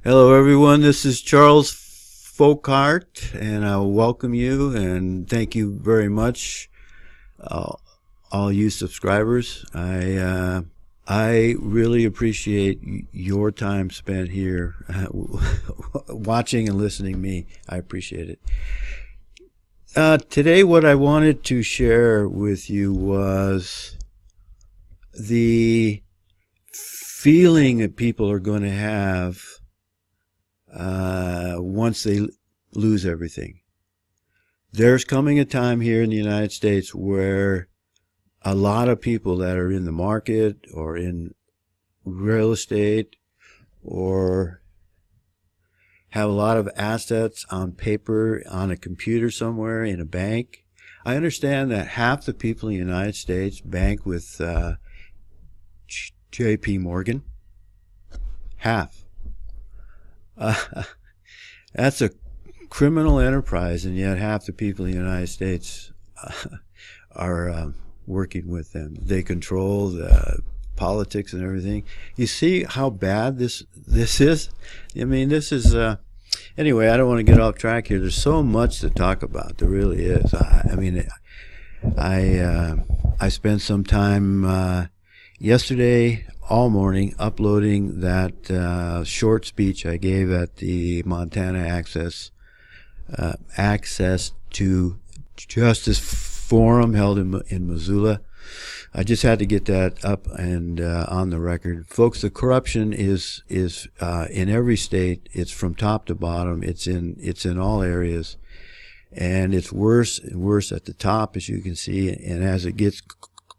Hello, everyone. This is Charles Folkart, and I welcome you and thank you very much, uh, all you subscribers. I really appreciate your time spent here watching and listening to me. I appreciate it. Today, what I wanted to share with you was the feeling that people are going to have once they lose everything. There's coming a time here in the United States where a lot of people that are in the market or in real estate or have a lot of assets on paper, on a computer somewhere, in a bank. I understand that half the people in the United States bank with J.P. Morgan. Half. That's a criminal enterprise, and yet half the people in the United States are working with them. They control the politics and everything. You see how bad this is? I mean, this is anyway, I don't want to get off track here. There's so much to talk about. There really is. I spent some time yesterday all morning uploading that short speech I gave at the Montana Access to Justice Forum held in Missoula. I just had to get that up and on the record. Folks, the corruption is in every state. It's from top to bottom. It's in all areas. And it's worse and worse at the top, as you can see. And as it gets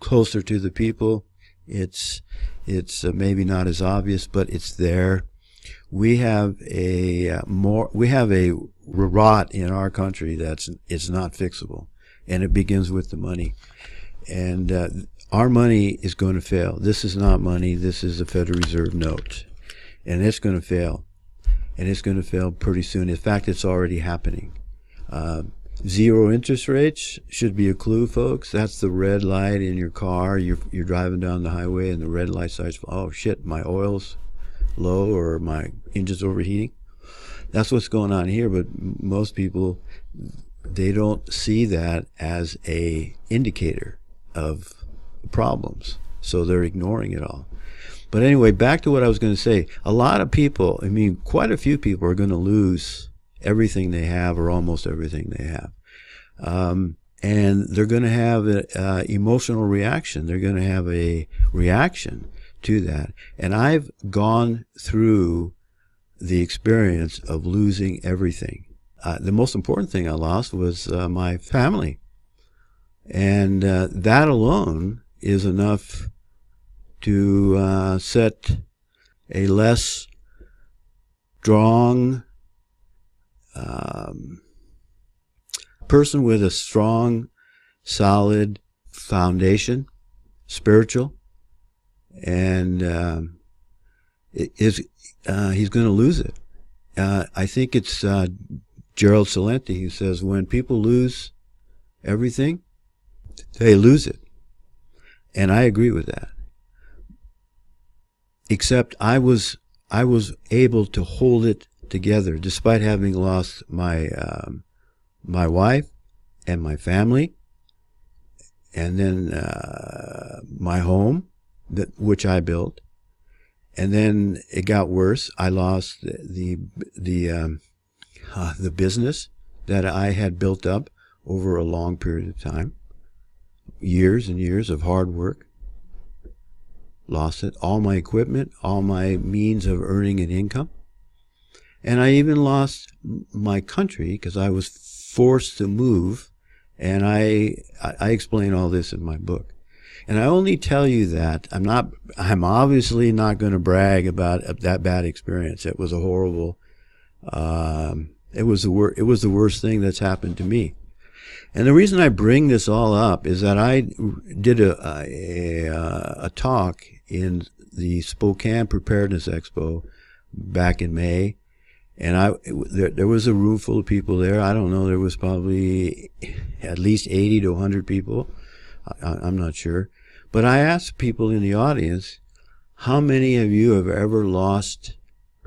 closer to the people, it's maybe not as obvious, but it's there. We have a rot in our country it's not fixable, and it begins with the money. And our money is going to fail. This is not money. This is a Federal Reserve note, and it's going to fail, and it's going to fail pretty soon. In fact, it's already happening. Zero interest rates should be a clue, folks. That's the red light in your car. You're driving down the highway and the red light starts, oh shit, my oil's low or my engine's overheating. That's what's going on here, but most people, they don't see that as a indicator of problems, so they're ignoring it all. But anyway, back to what I was going to say. A lot of people, I mean, quite a few people are going to lose everything they have or almost everything they have. And they're going to have an emotional reaction. They're going to have a reaction to that. And I've gone through the experience of losing everything. The most important thing I lost was my family. And that alone is enough to set a less strong person with a strong, solid foundation, spiritual, and he's going to lose it. I think it's Gerald Celente who says when people lose everything, they lose it. And I agree with that. Except I was able to hold it together despite having lost my wife and my family, and then my home which I built, and then it got worse. I lost the business that I had built up over a long period of time, years and years of hard work. Lost it, all my equipment, all my means of earning an income. And I even lost my country because I was forced to move, and I explain all this in my book. And I only tell you that I'm obviously not going to brag about that bad experience. It was a horrible, it was the worst thing that's happened to me. And the reason I bring this all up is that I did a talk in the Spokane Preparedness Expo back in May. And there was a room full of people there. I don't know, there was probably at least 80 to 100 people. I'm not sure. But I asked people in the audience, how many of you have ever lost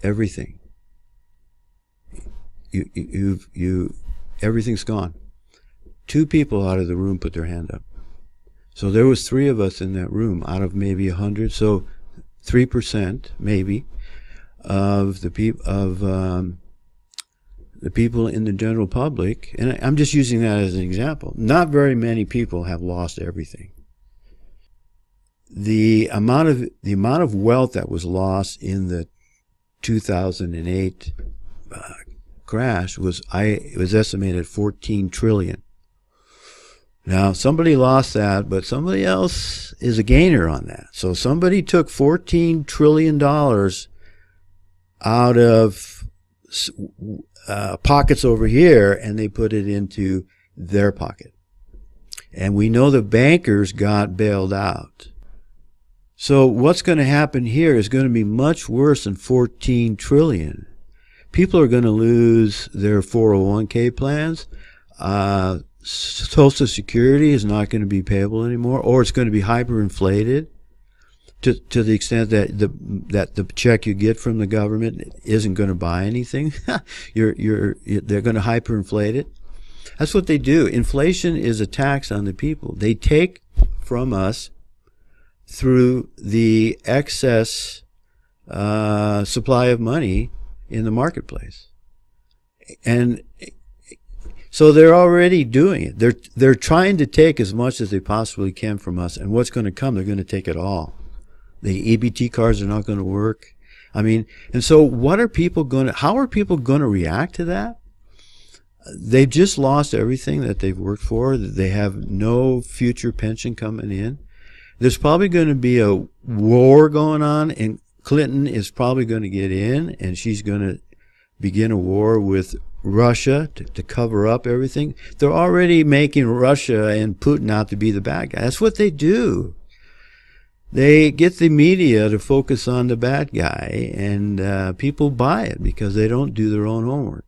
everything? everything's gone. 2 people out of the room put their hand up. So there was 3 of us in that room out of maybe 100. So 3% maybe of the people in the general public, and I'm just using that as an example. Not very many people have lost everything. The amount of wealth that was lost in the 2008 crash was estimated at 14 trillion. Now somebody lost that, but somebody else is a gainer on that. So somebody took $14 trillion out of pockets over here, and they put it into their pocket. And we know the bankers got bailed out. So what's going to happen here is going to be much worse than 14 trillion. People are going to lose their 401k plans. Social Security is not going to be payable anymore, or it's going to be hyperinflated to the extent that the check you get from the government isn't going to buy anything. They're going to hyperinflate it. That's what they do. Inflation is a tax on the people. They take from us through the excess supply of money in the marketplace. And so they're already doing it. They're trying to take as much as they possibly can from us, and what's going to come, they're going to take it all. The EBT cards are not going to work. I mean, and so how are people going to react to that? They've just lost everything that they've worked for. They have no future pension coming in. There's probably going to be a war going on, and Clinton is probably going to get in, and she's going to begin a war with Russia to cover up everything. They're already making Russia and Putin out to be the bad guy. That's what they do. They get the media to focus on the bad guy, and people buy it because they don't do their own homework.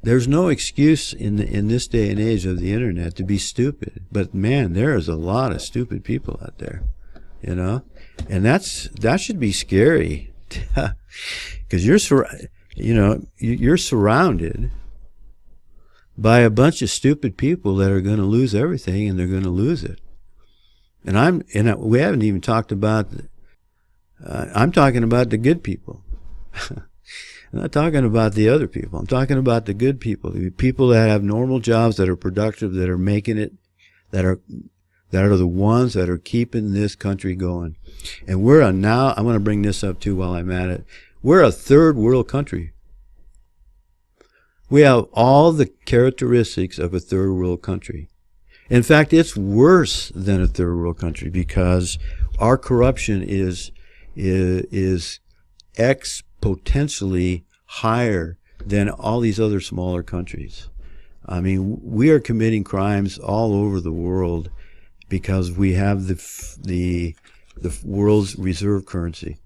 There's no excuse in this day and age of the internet to be stupid. But man, there is a lot of stupid people out there, you know, and that should be scary, because you're surrounded by a bunch of stupid people that are going to lose everything, and they're going to lose it. And we haven't even talked about. I'm talking about the good people. I'm not talking about the other people. I'm talking about the good people, the people that have normal jobs, that are productive, that are making it, that are the ones that are keeping this country going. And now I'm going to bring this up too while I'm at it. We're a third world country. We have all the characteristics of a third world country. In fact, it's worse than a third world country, because our corruption is exponentially higher than all these other smaller countries. I mean, we are committing crimes all over the world because we have the world's reserve currency.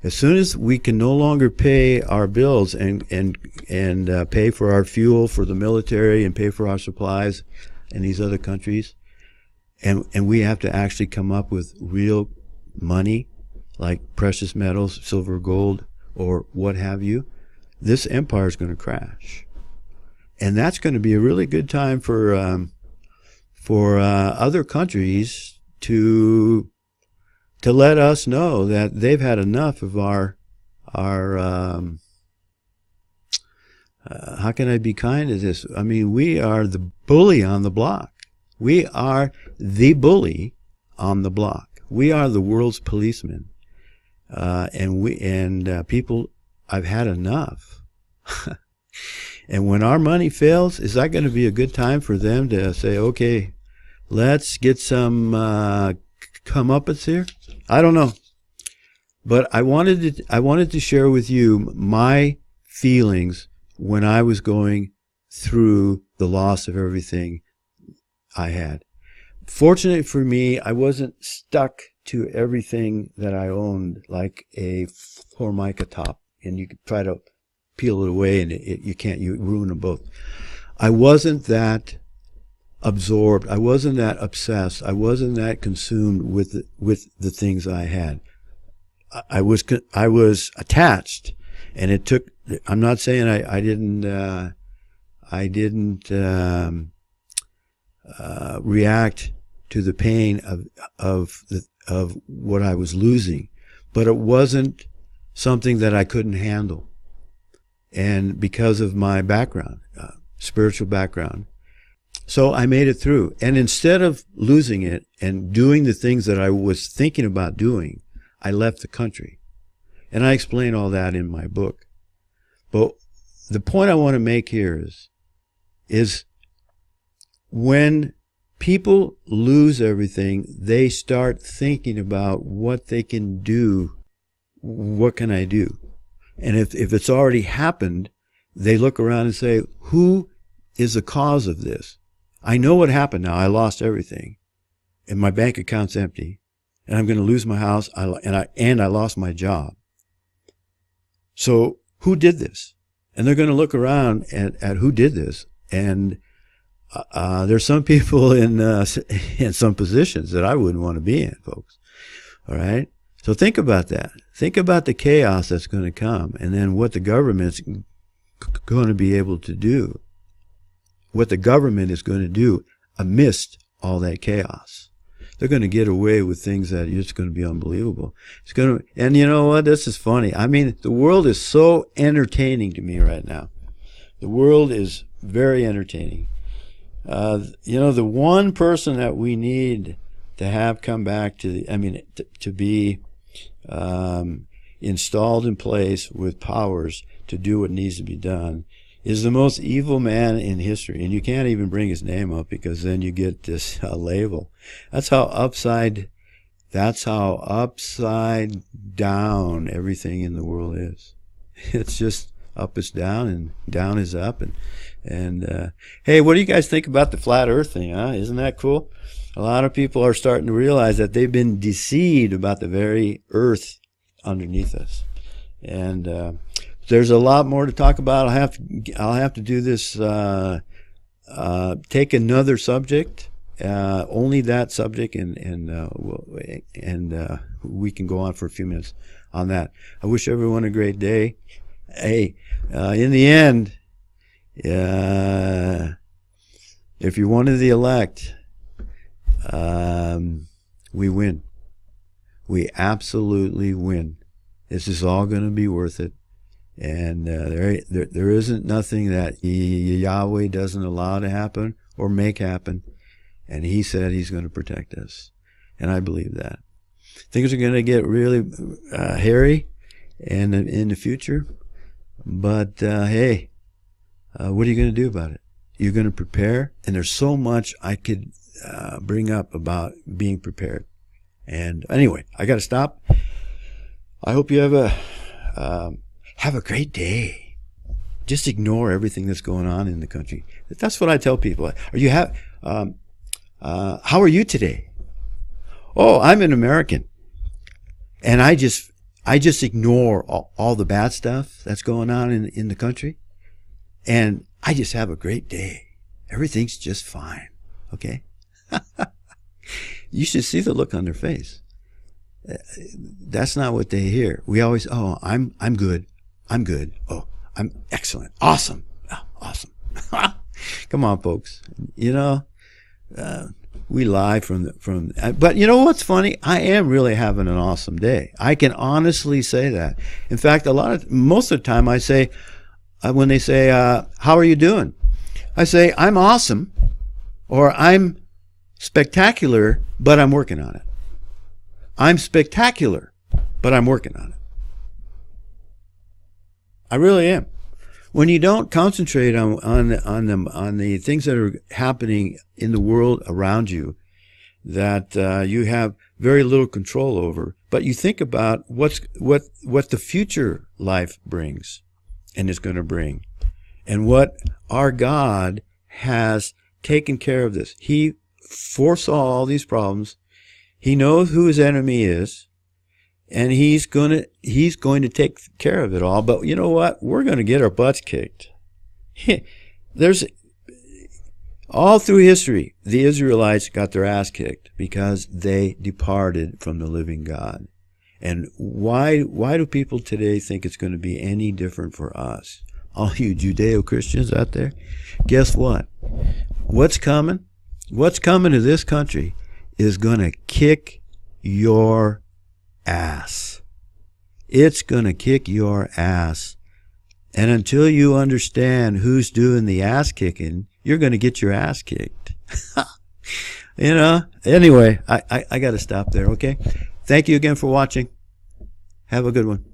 As soon as we can no longer pay our bills and pay for our fuel for the military and pay for our supplies in these other countries, and we have to actually come up with real money like precious metals, silver, gold, or what have you, this empire is going to crash. And that's going to be a really good time for other countries to let us know that they've had enough of our how can I be kind to this? I mean, we are the bully on the block. We are the bully on the block. We are the world's policeman. People, I've had enough. And when our money fails, is that going to be a good time for them to say, okay, let's get some comeuppance here? I don't know. But I wanted to share with you my feelings when I was going through the loss of everything I had. Fortunately for me, I wasn't stuck to everything that I owned like a Formica top, and you could try to peel it away and you can't, you ruin them both. I wasn't that absorbed. I wasn't that obsessed. I wasn't that consumed with the things I had. I was attached, and it took I'm not saying I didn't react to the pain of what I was losing, but it wasn't something that I couldn't handle. And because of my background, spiritual background, so I made it through. And instead of losing it and doing the things that I was thinking about doing, I left the country. And I explain all that in my book. But the point I want to make here is when people lose everything, they start thinking about what they can do. What can I do? And if it's already happened, they look around and say, who is the cause of this? I know what happened now. I lost everything. And my bank account's empty. And I'm going to lose my house. And I lost my job. So who did this? And they're going to look around at who did this. And there's some people in some positions that I wouldn't want to be in, folks. All right? So think about that. Think about the chaos that's going to come, and then what the government's going to be able to do. What the government is going to do amidst all that chaos. They're going to get away with things that are just going to be unbelievable. And you know what? This is funny. I mean, the world is so entertaining to me right now. The world is very entertaining. The one person that we need to have come back to be installed in place with powers to do what needs to be done is the most evil man in history. And you can't even bring his name up because then you get this label. That's how upside down everything in the world is. It's just up is down and down is up. And hey, what do you guys think about the flat earth thing, huh? Isn't that cool? A lot of people are starting to realize that they've been deceived about the very earth underneath us. And there's a lot more to talk about. I'll have to do this, take another subject, only that subject, and we can go on for a few minutes on that. I wish everyone a great day. Hey, in the end, if you're one of the elect, we win. We absolutely win. This is all going to be worth it. And there isn't nothing that Yahweh doesn't allow to happen or make happen. And he said he's going to protect us. And I believe that. Things are going to get really hairy and in the future. But hey, what are you going to do about it? You're going to prepare. And there's so much I could bring up about being prepared. And anyway, I got to stop. I hope you have a great day. Just ignore everything that's going on in the country. That's what I tell people. How are you today? Oh, I'm an American. And I just ignore all the bad stuff that's going on in the country. And I just have a great day. Everything's just fine. Okay? You should see the look on their face. That's not what they hear. We always, oh, I'm good. I'm good. Oh, I'm excellent. Awesome. Oh, awesome. Come on, folks. We lie but you know what's funny? I am really having an awesome day. I can honestly say that. In fact, most of the time I say, when they say, how are you doing? I say, I'm awesome, or I'm spectacular, but I'm working on it. I'm spectacular, but I'm working on it. I really am. When you don't concentrate on the things that are happening in the world around you, that you have very little control over, but you think about what the future life brings and is going to bring, and what our God has taken care of this. He foresaw all these problems. He knows who his enemy is, and he's going to take care of it all. But you know what? We're going to get our butts kicked. There's all through history, the Israelites got their ass kicked because they departed from the living God. And why do people today think it's going to be any different for us? All you Judeo-Christians out there, guess what? What's coming? What's coming to this country is going to kick your ass. It's going to kick your ass. And until you understand who's doing the ass kicking, you're going to get your ass kicked. You know, anyway, I got to stop there, okay? Thank you again for watching. Have a good one.